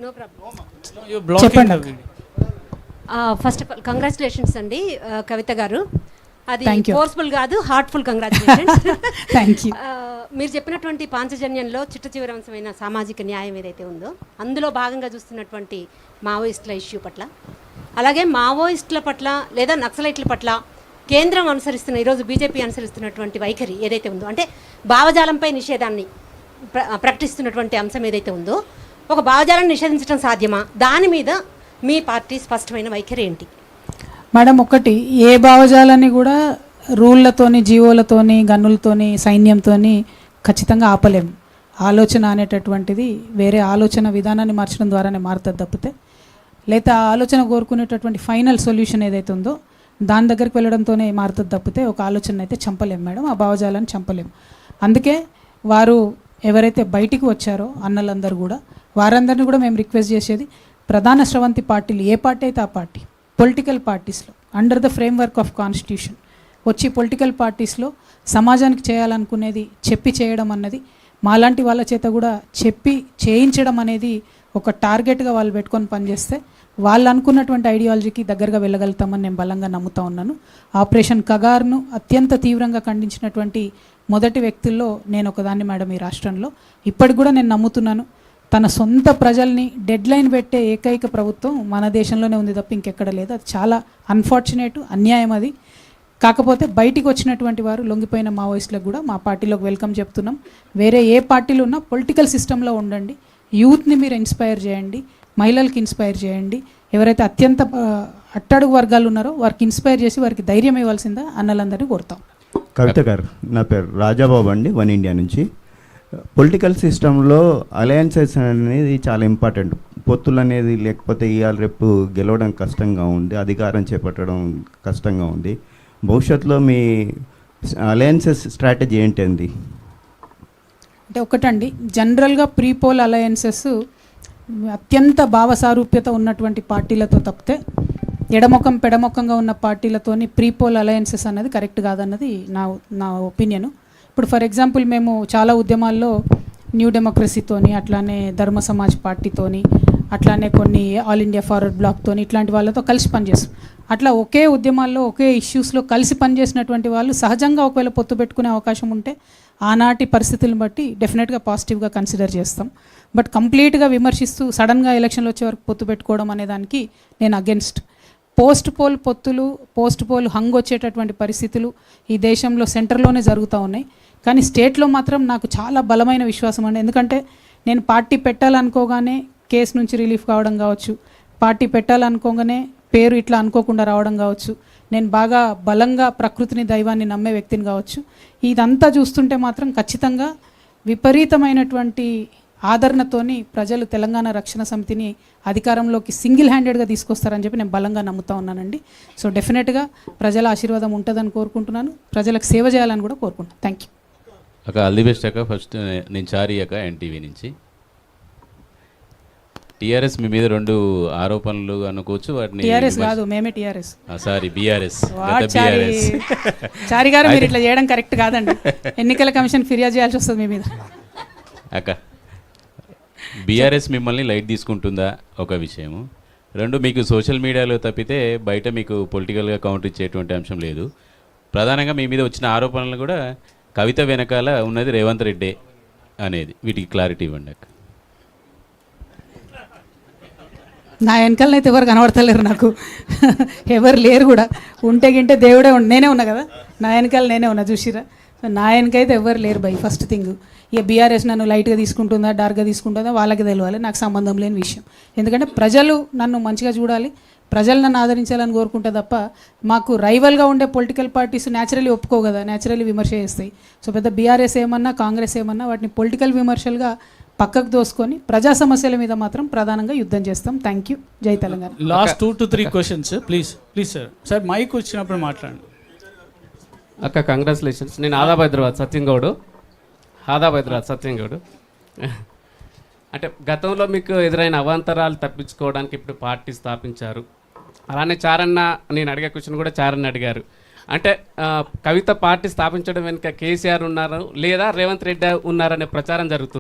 No problem. చెప్పండి. First of all congratulations అండి కవిత గారు. అది Thank you. ఫోర్స్ఫుల్ కాదు, హార్ట్ఫుల్ కంగ్రాచులేషన్స్. Thank you. మీరు చెప్పినటువంటి పాంచజన్యంలో చిట్ట చివరి అంశమైన సామాజిక న్యాయం ఏదైతే ఉందో అందులో భాగంగా చూస్తున్నటువంటి మావోయిస్టుల ఇష్యూ పట్ల, అలాగే మావోయిస్టుల పట్ల లేదా నక్సలైట్ల పట్ల కేంద్రం అనుసరిస్తున్న, ఈరోజు బీజేపీ అనుసరిస్తున్నటువంటి వైఖరి ఏదైతే ఉందో, అంటే భావజాలంపై నిషేధాన్ని ప్రకటిస్తున్నటువంటి అంశం ఏదైతే ఉందో, ఒక భావజాలను నిషేధించడం సాధ్యమా? దాని మీద మీ పార్టీ స్పష్టమైన వైఖరి ఏంటి? మేడం, ఒకటి, ఏ భావజాలాన్ని కూడా రూళ్ళతోని, జీవోలతోని, గన్నులతోని, సైన్యంతోని ఖచ్చితంగా ఆపలేము. ఆలోచన అనేటటువంటిది వేరే ఆలోచన విధానాన్ని మార్చడం ద్వారానే మారుతుంది తప్పితే, లేదా ఆ ఆలోచన కోరుకునేటటువంటి ఫైనల్ సొల్యూషన్ ఏదైతే ఉందో దాని దగ్గరికి వెళ్ళడంతోనే మారుతుంది తప్పితే ఒక ఆలోచన అయితే చంపలేము మేడం, ఆ భావజాలాన్ని చంపలేము. అందుకే వారు ఎవరైతే బయటికి వచ్చారో అన్నలందరూ కూడా, వారందరినీ కూడా మేము రిక్వెస్ట్ చేసేది, ప్రధాన స్రవంతి పార్టీలు ఏ పార్టీ అయితే ఆ పార్టీ, పొలిటికల్ పార్టీస్లో under the framework of constitution వచ్చి పొలిటికల్ పార్టీస్లో సమాజానికి చేయాలనుకునేది చెప్పి చేయడం అన్నది, మాలాంటి వాళ్ళ చేత కూడా చెప్పి చేయించడం అనేది ఒక టార్గెట్గా వాళ్ళు పెట్టుకొని పనిచేస్తే వాళ్ళు అనుకున్నటువంటి ఐడియాలజీకి దగ్గరగా వెళ్ళగలుగుతామని నేను బలంగా నమ్ముతా ఉన్నాను. ఆపరేషన్ కగార్ను అత్యంత తీవ్రంగా ఖండించినటువంటి మొదటి వ్యక్తుల్లో నేను ఒకదాన్ని మేడం ఈ రాష్ట్రంలో. ఇప్పటికి కూడా నేను నమ్ముతున్నాను, తన సొంత ప్రజల్ని డెడ్ లైన్ పెట్టే ఏకైక ప్రభుత్వం మన దేశంలోనే ఉంది తప్ప ఇంకెక్కడ లేదు. అది చాలా అన్ఫార్చునేట్, అన్యాయం అది. కాకపోతే బయటికి వచ్చినటువంటి వారు లొంగిపోయిన మావోయిస్టులకు కూడా మా పార్టీలోకి వెల్కమ్ చెప్తున్నాం. వేరే ఏ పార్టీలు ఉన్నా పొలిటికల్ సిస్టంలో ఉండండి, యూత్ని మీరు ఇన్స్పైర్ చేయండి, మహిళలకి ఇన్స్పైర్ చేయండి. ఎవరైతే అత్యంత అట్టడుగు వర్గాలు ఉన్నారో వారికి ఇన్స్పైర్ చేసి వారికి ధైర్యం ఇవ్వాల్సిందా అన్నలందరినీ కోరుతాం. కవిత గారు, నా పేరు రాజాబాబు అండి, వన్ ఇండియా నుంచి. పొలిటికల్ సిస్టంలో అలయన్సెస్ అనేది చాలా ఇంపార్టెంట్. పొత్తులు అనేది లేకపోతే ఇవాళ రేపు గెలవడం కష్టంగా ఉంది, అధికారం చేపట్టడం కష్టంగా ఉంది. భవిష్యత్తులో మీ అలయన్సెస్ స్ట్రాటజీ ఏంటండి? అంటే ఒకటండి, జనరల్గా ప్రీపోల్ అలయన్సెస్ అత్యంత భావసారూప్యత ఉన్నటువంటి పార్టీలతో తప్పితే ఎడముఖం పెడముఖంగా ఉన్న పార్టీలతోని ప్రీపోల్ అలయన్సెస్ అన్నది కరెక్ట్ కాదన్నది నా ఒపీనియను. ఇప్పుడు ఫర్ ఎగ్జాంపుల్ మేము చాలా ఉద్యమాల్లో న్యూ డెమోక్రసీతోని, అట్లానే ధర్మ సమాజ్ పార్టీతోని, అట్లానే కొన్ని ఆల్ ఇండియా ఫార్వర్డ్ బ్లాక్తోని ఇట్లాంటి వాళ్ళతో కలిసి పనిచేస్తాం. అట్లా ఒకే ఉద్యమాల్లో ఒకే ఇష్యూస్లో కలిసి పనిచేసినటువంటి వాళ్ళు సహజంగా ఒకవేళ పొత్తు పెట్టుకునే అవకాశం ఉంటే ఆనాటి పరిస్థితులను బట్టి డెఫినెట్గా పాజిటివ్గా కన్సిడర్ చేస్తాం. బట్ కంప్లీట్గా విమర్శిస్తూ సడన్గా ఎలక్షన్లు వచ్చే వరకు పొత్తు పెట్టుకోవడం అనే దానికి నేను అగెన్స్ట్. పోస్ట్ పోల్ పొత్తులు, పోస్ట్ పోల్ హంగ్ వచ్చేటటువంటి పరిస్థితులు ఈ దేశంలో సెంటర్లోనే జరుగుతూ ఉన్నాయి. కానీ స్టేట్లో మాత్రం నాకు చాలా బలమైన విశ్వాసం అండి. ఎందుకంటే నేను పార్టీ పెట్టాలనుకోగానే కేసు నుంచి రిలీఫ్ కావడం కావచ్చు, పార్టీ పెట్టాలనుకోగానే పేరు ఇట్లా అనుకోకుండా రావడం కావచ్చు, నేను బాగా బలంగా ప్రకృతిని, దైవాన్ని నమ్మే వ్యక్తిని కావచ్చు. ఇదంతా చూస్తుంటే మాత్రం ఖచ్చితంగా విపరీతమైనటువంటి ఆదరణతోని ప్రజలు తెలంగాణ రక్షణ సమితిని అధికారంలోకి సింగిల్ హ్యాండెడ్గా తీసుకొస్తారని చెప్పి నేను బలంగా నమ్ముతా ఉన్నానండి. సో డెఫినెట్గా ప్రజల ఆశీర్వాదం ఉంటుందని కోరుకుంటున్నాను, ప్రజలకు సేవ చేయాలని కూడా కోరుకుంటున్నాను. థ్యాంక్ యూ అక్క. ఆల్ ది బెస్ట్ అక్క. ఫస్ట్ నేను చారి అక్క, ఎన్టీవీ నుంచి. టీఆర్ఎస్ మీ మీద 2 ఆరోపణలు అనుకోవచ్చు. వాటిని టీఆర్ఎస్ కాదు, మేమే టీఆర్ఎస్. Sorry, BRS. చారి గారు, మీరు ఇట్లా చేయడం కరెక్ట్ కాదండి. ఎన్నికల కమిషన్ ఫిర్యాదు చేయాల్సి వస్తుంది మీ మీద. అక్క, బీఆర్ఎస్ మిమ్మల్ని లైట్ తీసుకుంటుందా? ఒక విషయము. 2, మీకు సోషల్ మీడియాలో తప్పితే బయట మీకు పొలిటికల్గా కౌంటర్ ఇచ్చేటువంటి అంశం లేదు. ప్రధానంగా మీ మీద వచ్చిన ఆరోపణలు కూడా కవిత వెనకాల ఉన్నది రేవంత్ రెడ్డి అనేది, వీటికి క్లారిటీ ఇవ్వండి అక్క. నా వెనకాలనైతే ఎవరు కనబడతలేరు నాకు, ఎవరు లేరు కూడా. ఉంటే గింటే దేవుడే నేనే ఉన్నా కదా, నా వెనకాల నేనే ఉన్నా, చూసిరా. సో నా వెనకైతే ఎవరు లేరు బై. ఫస్ట్ థింగ్, ఇక బీఆర్ఎస్ నన్ను లైట్గా తీసుకుంటుందా, డార్క్గా తీసుకుంటుందా వాళ్ళకి తెలియాలి, నాకు సంబంధం లేని విషయం. ఎందుకంటే ప్రజలు నన్ను మంచిగా చూడాలి, ప్రజలు నన్ను ఆదరించాలని కోరుకుంటే తప్ప మాకు రైవల్గా ఉండే పొలిటికల్ పార్టీస్ న్యాచురల్లీ ఒప్పుకో కదా, న్యాచురల్లీ విమర్శ చేస్తాయి. సో పెద్ద బీఆర్ఎస్ ఏమన్నా, కాంగ్రెస్ ఏమన్నా వాటిని పొలిటికల్ విమర్శలుగా పక్కకు దోసుకొని ప్రజా సమస్యల మీద మాత్రం ప్రధానంగా యుద్ధం చేస్తాం. Thank you. జై Telangana. Last 2 to 3 questions please sir. Sir mike వచ్చినప్పుడు మాట్లాడండి. అక్క కంగ్రాచులేషన్స్. నేను ఆదాబైద్రాబాద్ సత్యంగౌడు. అంటే గతంలో మీకు ఎదురైన అవాంతరాలు తప్పించుకోవడానికి ఇప్పుడు పార్టీ స్థాపించారు. అలానే చారన్న, నేను అడిగే క్వశ్చన్ కూడా చారన్న అడిగారు. అంటే కవిత పార్టీ స్థాపించడం వెనుక కేసీఆర్ ఉన్నారు లేదా రేవంత్ రెడ్డి ఉన్నారనే ప్రచారం జరుగుతుంది.